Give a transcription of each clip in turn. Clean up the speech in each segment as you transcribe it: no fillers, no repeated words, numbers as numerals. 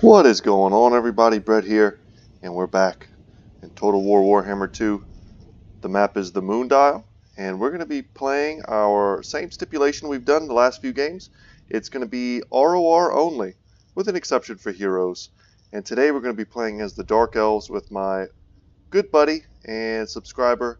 What is going on, everybody? Brett here, and we're back in Total War Warhammer 2. The map is the Moon Dial, and we're going to be playing our same stipulation we've done the last few games. It's going to be ROR only, with an exception for heroes. And today we're going to be playing as the Dark Elves with my good buddy and subscriber.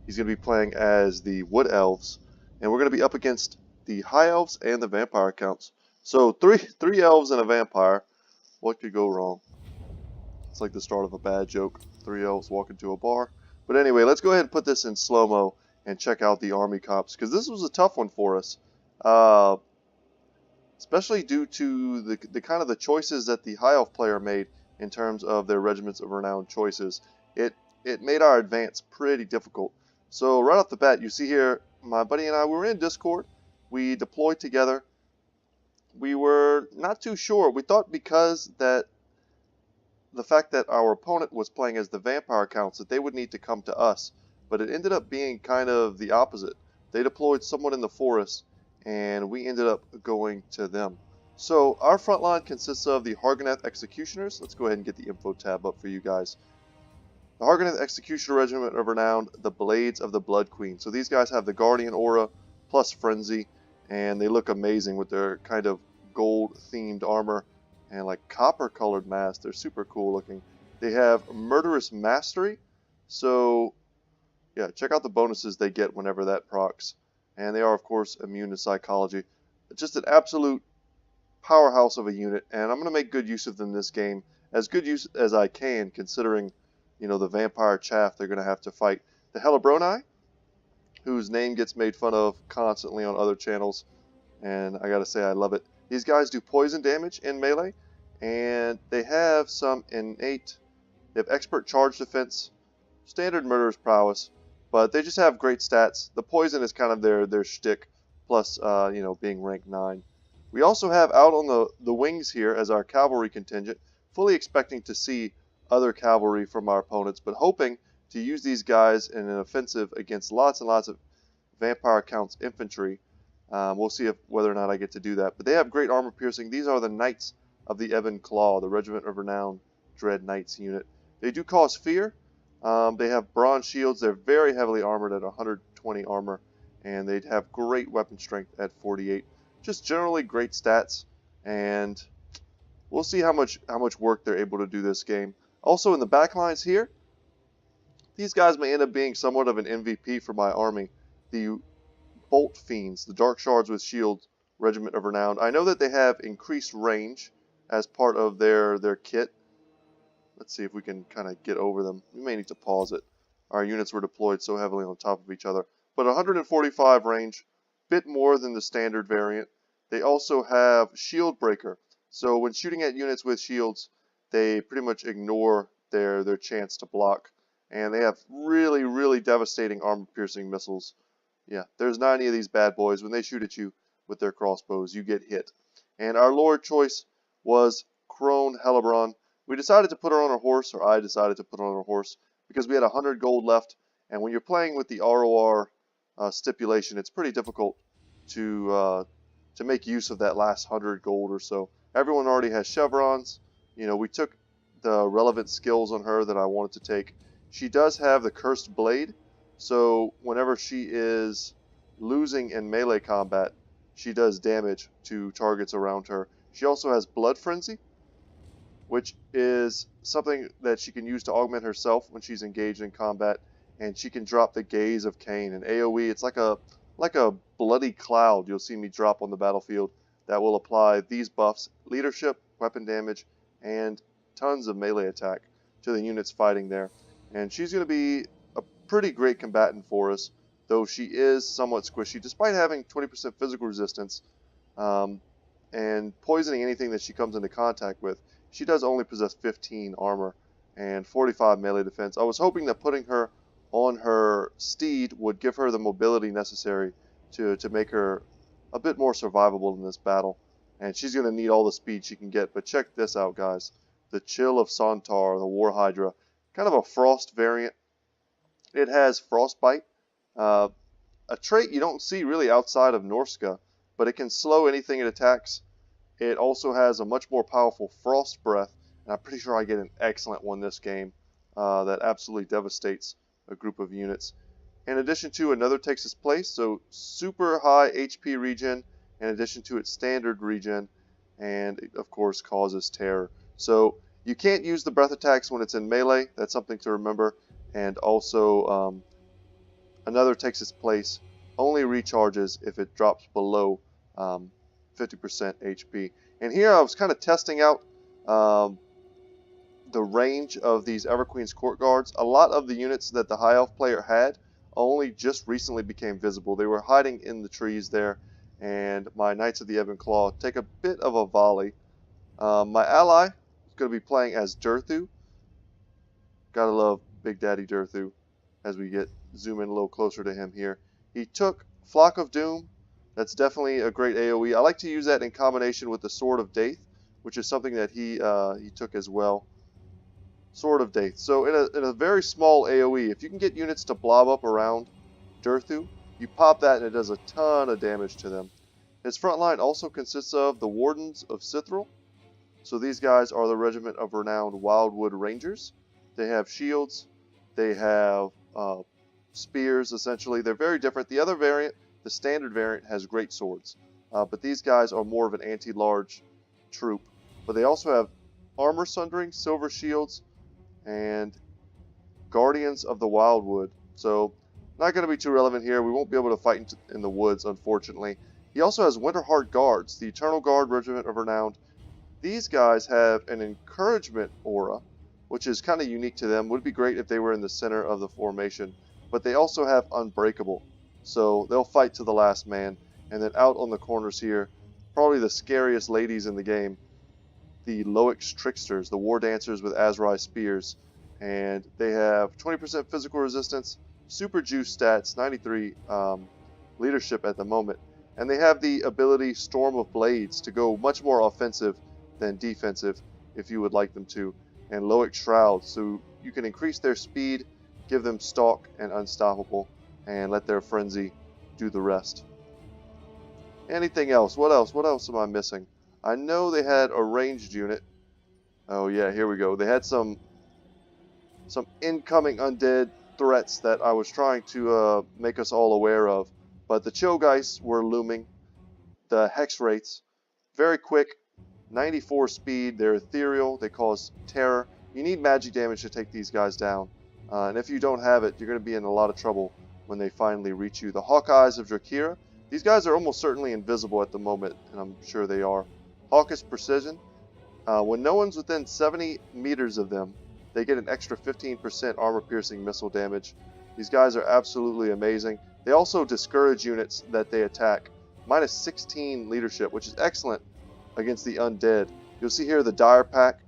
He's going to be playing as the Wood Elves, and we're going to be up against the High Elves and the Vampire Counts. So three elves and a vampire. What could go wrong? It's like the start of a bad joke. Three elves walk into a bar. But anyway, let's go ahead and put this in slow-mo and check out the army cops, because this was a tough one for us. Especially due to the kind of the choices that the High Elf player made in terms of their regiments of renown choices. It made our advance pretty difficult. So right off the bat, you see here, my buddy and I, we were in Discord. We deployed together. We were not too sure. We thought because that the fact that our opponent was playing as the vampire counts that they would need to come to us, but it ended up being kind of the opposite. They deployed someone in the forest, and we ended up going to them. So our front line consists of the Hargoneth Executioners. Let's go ahead and get the info tab up for you guys. The Hargoneth Executioner Regiment of Renown, the Blades of the Blood Queen. So these guys have the Guardian Aura plus Frenzy, and they look amazing with their kind of gold themed armor and like copper colored masks. They're super cool looking. They have Murderous Mastery, so yeah, check out the bonuses they get whenever that procs. And they are of course immune to psychology. Just an absolute powerhouse of a unit, and I'm going to make good use of them in this game, as good use as I can, considering, you know, the vampire chaff they're going to have to fight. The Hellebron, whose name gets made fun of constantly on other channels, and I gotta say I love it. These guys do poison damage in melee, and they have some innate, they have expert charge defense, standard murderous prowess, but they just have great stats. The poison is kind of their shtick, plus you know, being rank 9. We also have out on the wings here as our cavalry contingent, fully expecting to see other cavalry from our opponents, but hoping to use these guys in an offensive against lots and lots of Vampire Counts infantry. We'll see whether or not I get to do that. But they have great armor piercing. These are the Knights of the Ebon Claw, the Regiment of Renown Dread Knights unit. They do cause fear. They have bronze shields. They're very heavily armored at 120 armor, and they have great weapon strength at 48. Just generally great stats, and we'll see how much work they're able to do this game. Also in the backlines here, these guys may end up being somewhat of an MVP for my army. The Bolt Fiends, the Dark Shards with Shield Regiment of Renown. I know that they have increased range as part of their kit. Let's see if we can kind of get over them. We may need to pause it. Our units were deployed so heavily on top of each other. But 145 range, bit more than the standard variant. They also have Shield Breaker. So when shooting at units with shields, they pretty much ignore their chance to block. And they have really, really devastating armor-piercing missiles. Yeah, there's not any of these bad boys. When they shoot at you with their crossbows, you get hit. And our lord choice was Crone Hellebron. We decided to put her on a horse, or I decided to put her on a horse, because we had 100 gold left. And when you're playing with the ROR stipulation, it's pretty difficult to make use of that last 100 gold or so. Everyone already has chevrons. You know, we took the relevant skills on her that I wanted to take. She does have the Cursed Blade, so whenever she is losing in melee combat, she does damage to targets around her. She also has Blood Frenzy, which is something that she can use to augment herself when she's engaged in combat, and she can drop the Gaze of Cain. And AoE, it's like a bloody cloud you'll see me drop on the battlefield that will apply these buffs: leadership, weapon damage, and tons of melee attack to the units fighting there. And she's going to be a pretty great combatant for us, though she is somewhat squishy, despite having 20% physical resistance and poisoning anything that she comes into contact with. She does only possess 15 armor and 45 melee defense. I was hoping that putting her on her steed would give her the mobility necessary to make her a bit more survivable in this battle. And she's going to need all the speed she can get. But check this out, guys. The Chill of Sontar, the War Hydra. Kind of a frost variant. It has Frostbite, a trait you don't see really outside of Norska, but it can slow anything it attacks It also has a much more powerful Frost Breath, and I'm pretty sure I get an excellent one this game that absolutely devastates a group of units. In addition to another takes its place, so super high HP regen in addition to its standard regen, and it of course causes terror. So you can't use the breath attacks when it's in melee, that's something to remember, and also another takes its place, only recharges if it drops below 50% HP. And here I was kind of testing out the range of these Everqueen's Court Guards. A lot of the units that the High Elf player had only just recently became visible. They were hiding in the trees there, and my Knights of the Ebon Claw take a bit of a volley. My ally is going to be playing as Durthu. Gotta love Big Daddy Durthu as we zoom in a little closer to him here. He took Flock of Doom. That's definitely a great AoE. I like to use that in combination with the Sword of Daith, which is something that he took as well. Sword of Daith. So in a very small AoE, if you can get units to blob up around Durthu, you pop that and it does a ton of damage to them. His front line also consists of the Wardens of Sithril. So these guys are the Regiment of Renowned Wildwood Rangers. They have shields. They have spears, essentially. They're very different. The other variant, the standard variant, has great swords. But these guys are more of an anti-large troop. But they also have armor sundering, silver shields, and Guardians of the Wildwood. So not going to be too relevant here. We won't be able to fight in the woods, unfortunately. He also has Winterheart Guards, the Eternal Guard Regiment of Renowned. These guys have an encouragement aura, which is kind of unique to them. Would be great if they were in the center of the formation. But they also have Unbreakable. So they'll fight to the last man. And then out on the corners here, probably the scariest ladies in the game, the Loix Tricksters, the War Dancers with Azrai Spears. And they have 20% physical resistance, super juice stats, 93 leadership at the moment. And they have the ability Storm of Blades to go much more offensive than defensive if you would like them to. And Loic Shroud, so you can increase their speed, give them Stalk and Unstoppable, and let their Frenzy do the rest. Anything else? What else? What else am I missing? I know they had a ranged unit. Oh yeah, here we go. They had some incoming undead threats that I was trying to make us all aware of. But the Chillgeists were looming. The Hex Wraiths, very quick, 94 speed. They're ethereal. They cause terror. You need magic damage to take these guys down. And if you don't have it, you're going to be in a lot of trouble when they finally reach you. The Hawkeyes of Drakira. These guys are almost certainly invisible at the moment, and I'm sure they are. Hawkish Precision. When no one's within 70 meters of them, they get an extra 15% armor-piercing missile damage. These guys are absolutely amazing. They also discourage units that they attack. Minus 16 leadership, which is excellent against the undead. You'll see here the Dire Pack.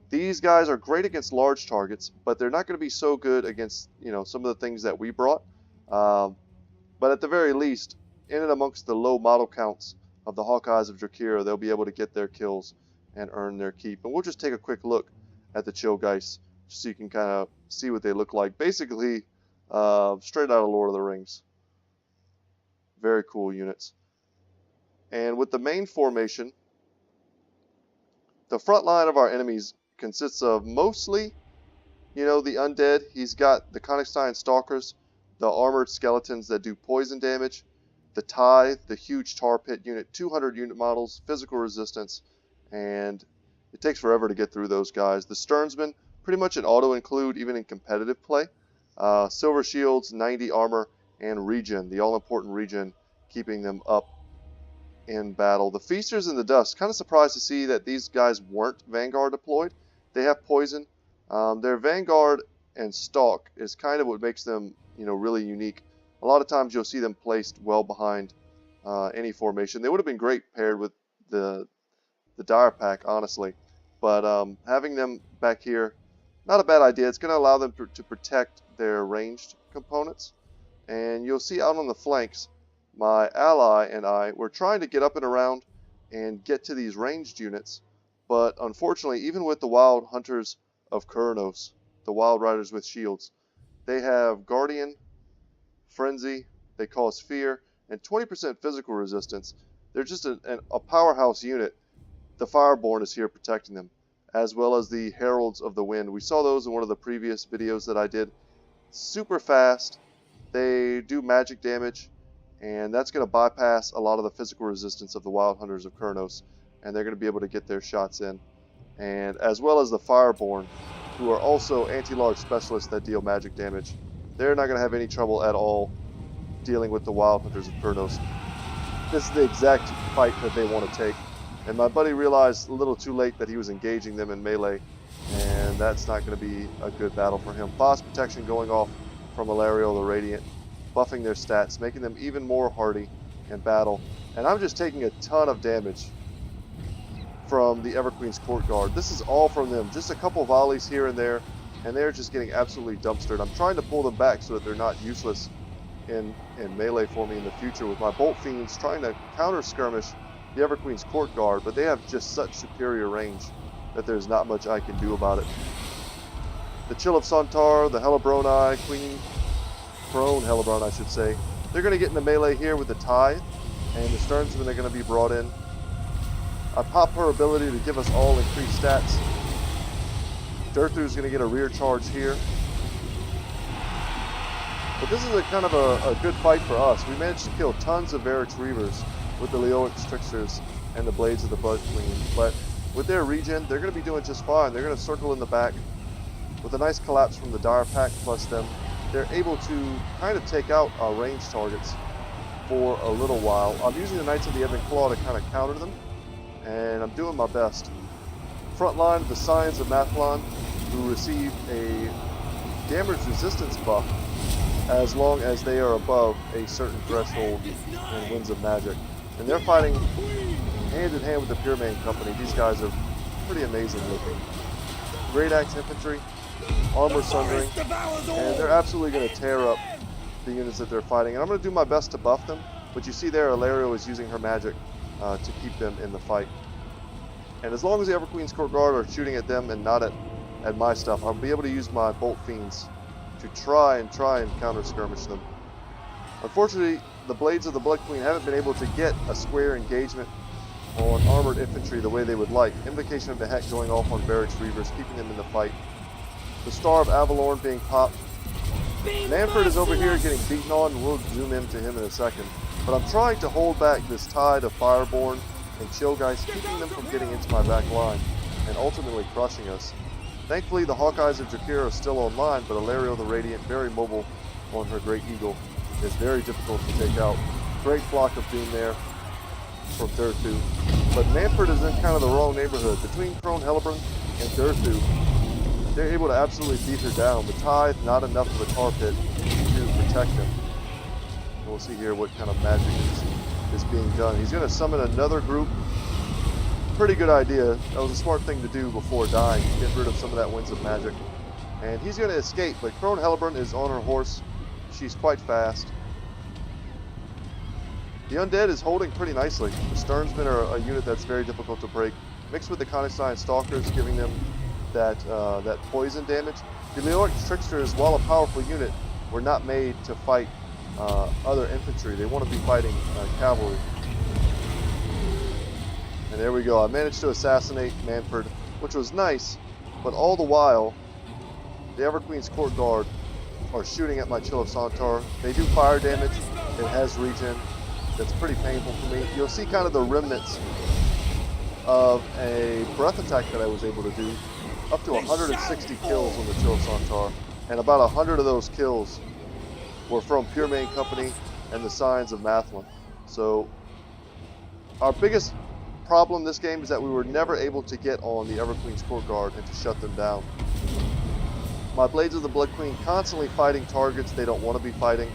These guys are great against large targets, but they're not going to be so good against, some of the things that we brought. But at the very least, in and amongst the low model counts of the Hawkeyes of Drakira, they'll be able to get their kills and earn their keep. And we'll just take a quick look at the Chillgeists so you can kind of see what they look like. Basically, straight out of Lord of the Rings. Very cool units. And with the main formation, the front line of our enemies consists of mostly, the undead. He's got the Konigstein Stalkers, the armored skeletons that do poison damage, the Tithe, the huge tar pit unit, 200 unit models, physical resistance, and it takes forever to get through those guys. The Sternsmen, pretty much an auto-include even in competitive play. Silver Shields, 90 armor, and regen, the all-important regen, keeping them up in battle. The Feasters in the Dust, kind of surprised to see that these guys weren't Vanguard deployed. They have poison. Their Vanguard and Stalk is kind of what makes them, really unique. A lot of times you'll see them placed well behind any formation. They would have been great paired with the Dire Pack, honestly. But having them back here, not a bad idea. It's going to allow them to protect their ranged components. And you'll see out on the flanks, my ally and I were trying to get up and around and get to these ranged units. But unfortunately, even with the Wild Hunters of Kurnos, the Wild Riders with shields, they have Guardian, Frenzy, they cause fear, and 20% physical resistance. They're just a powerhouse unit. The Fireborn is here protecting them, as well as the Heralds of the Wind. We saw those in one of the previous videos that I did. Super fast. They do magic damage, and that's going to bypass a lot of the physical resistance of the Wild Hunters of Kurnos, and they're going to be able to get their shots in. And as well as the Fireborn, who are also anti-large specialists that deal magic damage. They're not going to have any trouble at all dealing with the Wild Hunters of Kurnos. This is the exact fight that they want to take. And my buddy realized a little too late that he was engaging them in melee, and that's not going to be a good battle for him. Boss protection going off from Illyrio the Radiant, buffing their stats, making them even more hardy in battle. And I'm just taking a ton of damage from the Everqueen's Court Guard. This is all from them. Just a couple volleys here and there, and they're just getting absolutely dumpstered. I'm trying to pull them back so that they're not useless in melee for me in the future with my Bolt Fiends, trying to counter skirmish the Everqueen's Court Guard, but they have just such superior range that there's not much I can do about it. The Chill of Sontar, the Hellebron, Crone Hellebron I should say, they're going to get into melee here with the Tithe, and the Sternsmen are going to be brought in. I pop her ability to give us all increased stats. Durthu's going to get a rear charge here. But this is a kind of a good fight for us. We managed to kill tons of Varix Reavers with the Leoix Tricksters and the Blades of the Blood Queen. But with their regen, they're going to be doing just fine. They're going to circle in the back. With a nice collapse from the Dire Pack plus them, they're able to kind of take out our ranged targets for a little while. I'm using the Knights of the Ebon Claw to kind of counter them, and I'm doing my best. Front line of the Scions of Mathlon, who receive a damage resistance buff as long as they are above a certain threshold in Winds of Magic. And they're fighting hand in hand with the Pure-Man Company. These guys are pretty amazing looking. Great Axe Infantry, Armor Sundering, and they're absolutely going to tear up the units that they're fighting. And I'm going to do my best to buff them, but you see there Illyrio is using her magic to keep them in the fight. And as long as the Everqueen's Court Guard are shooting at them and not at my stuff, I'll be able to use my Bolt Fiends to try and counter skirmish them. Unfortunately, the Blades of the Blood Queen haven't been able to get a square engagement on armored infantry the way they would like. Invocation of the Heck going off on Varix Reavers, keeping them in the fight. The Star of Avalorn being popped. Manfred is over here getting beaten on, and we'll zoom into him in a second. But I'm trying to hold back this tide of Fireborn and Chill guys, keeping them from getting into my back line and ultimately crushing us. Thankfully, the Hawkeyes of Jakir are still online, but Illyrio the Radiant, very mobile on her Great Eagle, is very difficult to take out. Great Flock of Doom there from Durthu. But Manfred is in kind of the wrong neighborhood. Between Crone Hellebron and Durthu, they're able to absolutely beat her down. The Tithe, not enough of a tar pit to protect him. And we'll see here what kind of magic is being done. He's going to summon another group. Pretty good idea. That was a smart thing to do before dying, to get rid of some of that Winds of Magic. And he's going to escape, but Crone Hellebron is on her horse. She's quite fast. The Undead is holding pretty nicely. The Sternsmen are a unit that's very difficult to break. Mixed with the Conistine Stalkers, giving them that poison damage. The Leoix Tricksters, while a powerful unit, were not made to fight other infantry. They want to be fighting cavalry. And there we go. I managed to assassinate Manfred, which was nice, but all the while, the Everqueen's Court Guard are shooting at my Chill of Sontar. They do fire damage. It has regen. That's pretty painful for me. You'll see kind of the remnants of a breath attack that I was able to do. Up to 160 kills on the Chill of Sontar. And about 100 of those kills were from Pure-Man Company and the Scions of Mathlon. So our biggest problem this game is that we were never able to get on the Everqueen's Court Guard and to shut them down. My Blades of the Blood Queen constantly fighting targets they don't want to be fighting.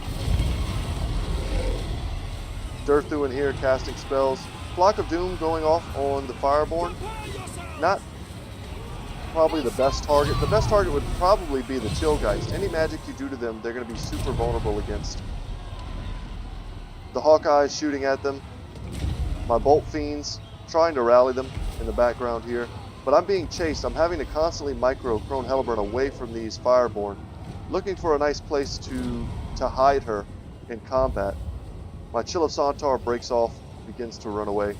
Durthu in here casting spells. Flock of Doom going off on the Fireborn. Not probably the best target. The best target would probably be the Chillgeist. Any magic you do to them, they're going to be super vulnerable against. The Hawkeyes shooting at them. My Bolt Fiends trying to rally them in the background here. But I'm being chased. I'm having to constantly micro Crone Hellebron away from these Fireborn, looking for a nice place to hide her in combat. My Chill of Sontar breaks off begins to run away.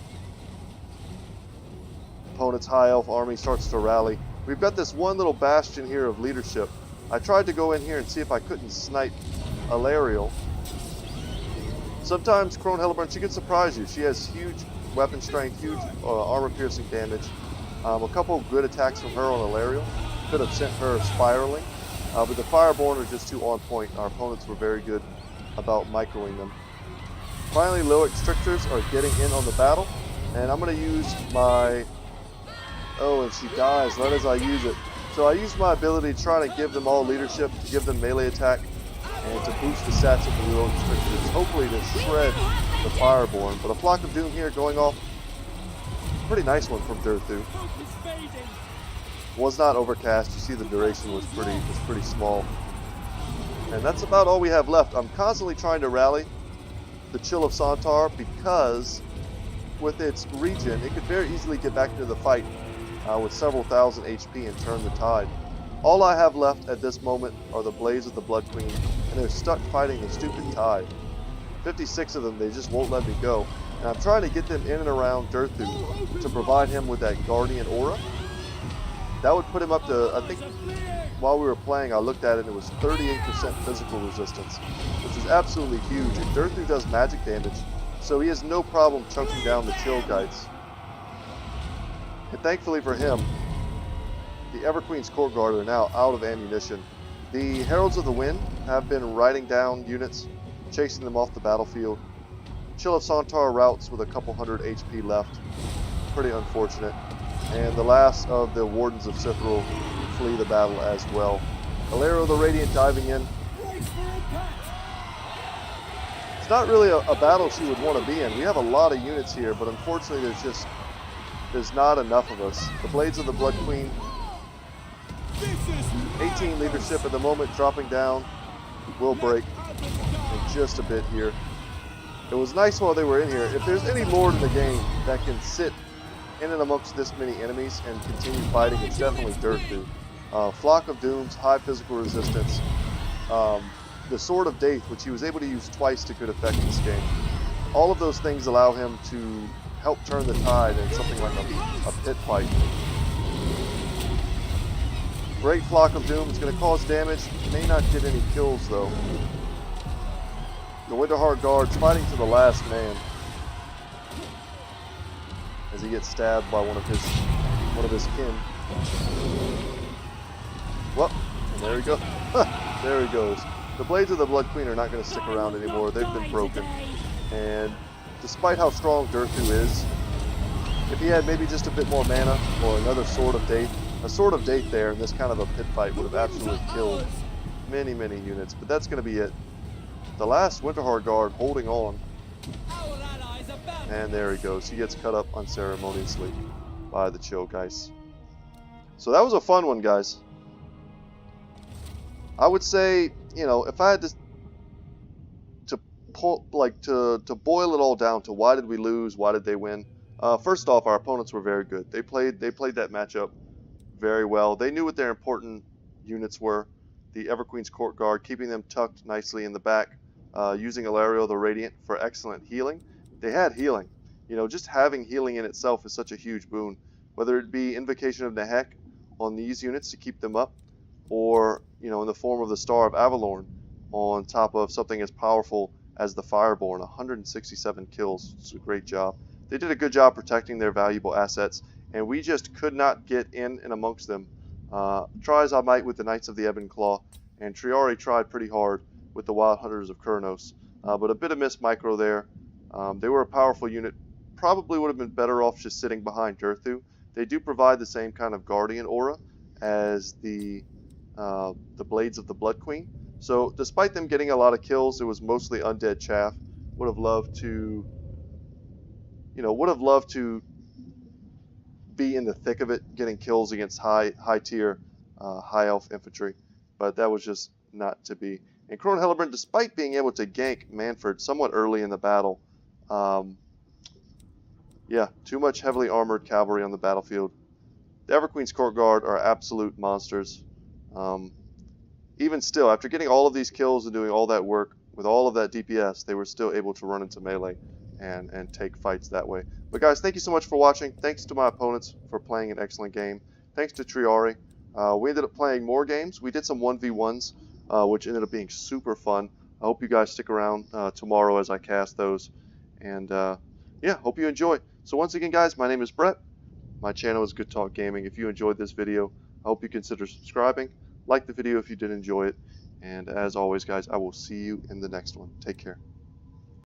Opponent's High Elf army starts to rally. We've got this one little bastion here of leadership. I tried to go in here and see if I couldn't snipe Alariel. Sometimes Crone Hellebron, she can surprise you. She has huge weapon strength, huge armor-piercing damage. A couple of good attacks from her on Alariel could have sent her spiraling. But the Fireborn are just too on point. Our opponents were very good about microing them. Finally, Loic Strictors are getting in on the battle. And I'm going to use my... Oh, and she dies right as I use it. So I use my ability to try to give them all leadership, to give them melee attack, and to boost the stats of the Loic Strictors, hopefully to shred the Fireborn. But a Flock of Doom here going off. Pretty nice one from Durthu. Was not overcast. You see the duration was pretty small. And that's about all we have left. I'm constantly trying to rally the Chill of Sontar because with its regen, it could very easily get back into the fight with several thousand HP and turn the tide. All I have left at this moment are the Blades of the Blood Queen, and they're stuck fighting the stupid tide. 56 of them, they just won't let me go. And I'm trying to get them in and around Durthu to provide him with that Guardian Aura. That would put him up to, I think, while we were playing, I looked at it, and it was 38% physical resistance, which is absolutely huge. And Durthu does magic damage, so he has no problem chunking down the Chill Guides. And thankfully for him, the Everqueen's Court Guard are now out of ammunition. The Heralds of the Wind have been riding down units, chasing them off the battlefield. Chill of Sontar routes with a couple hundred HP left. Pretty unfortunate. And the last of the Wardens of Cithril flee the battle as well. Alariel the Radiant diving in. It's not really a battle she would want to be in. We have a lot of units here, but unfortunately there's not enough of us. The Blades of the Blood Queen, 18 leadership at the moment, dropping down. Will break in just a bit here. It was nice while they were in here. If there's any Lord in the game that can sit in and amongst this many enemies and continue fighting, it's definitely Durthu. Flock of Dooms, high physical resistance. The Sword of Daith, which he was able to use twice to good effect in this game. All of those things allow him to help turn the tide in something like a pit fight. Great Flock of Doom is going to cause damage. May not get any kills though. The Winterheart Guard's fighting to the last man as he gets stabbed by one of his kin. Well, and there he goes. There he goes. The Blades of the Blood Queen are not going to stick around anymore. They've been broken. And despite how strong Durthu is, if he had maybe just a bit more mana or another Sword of Daith, a Sword of Daith there in this kind of a pit fight would have absolutely killed many, many units. But that's going to be it. The last Winterheart Guard holding on. And there he goes. He gets cut up unceremoniously by the Chill Guys. So that was a fun one, guys. I would say, you know, if I had to boil it all down to why did we lose, why did they win? First off, our opponents were very good. They played that matchup very well. They knew what their important units were. The Everqueen's Court Guard, keeping them tucked nicely in the back, using Alariel the Radiant for excellent healing. They had healing. You know, just having healing in itself is such a huge boon. Whether it be Invocation of Nehek on these units to keep them up, or, you know, in the form of the Star of Avalorn on top of something as powerful as the Fireborn. 167 kills. It's a great job. They did a good job protecting their valuable assets, and we just could not get in and amongst them. Try as I might with the Knights of the Ebon Claw, and Triari tried pretty hard with the Wild Hunters of Kurnos. But a bit of missed micro there. They were a powerful unit. Probably would have been better off just sitting behind Durthu. They do provide the same kind of Guardian Aura as the Blades of the Blood Queen. So despite them getting a lot of kills, it was mostly undead chaff. Would have loved to be in the thick of it, getting kills against high tier high elf infantry, but that was just not to be. And Crone Hellebron, despite being able to gank Manfred somewhat early in the battle, yeah, too much heavily armored cavalry on the battlefield. The Everqueen's Court Guard are absolute monsters. Even still, after getting all of these kills and doing all that work with all of that DPS, they were still able to run into melee and take fights that way. But guys, thank you so much for watching. Thanks to my opponents for playing an excellent game. Thanks to Triari. We ended up playing more games. We did some 1v1s, which ended up being super fun. I hope you guys stick around tomorrow as I cast those. And yeah, hope you enjoy. So once again, guys, my name is Brett. My channel is Good Talk Gaming. If you enjoyed this video, I hope you consider subscribing. Like the video if you did enjoy it. And as always, guys, I will see you in the next one. Take care.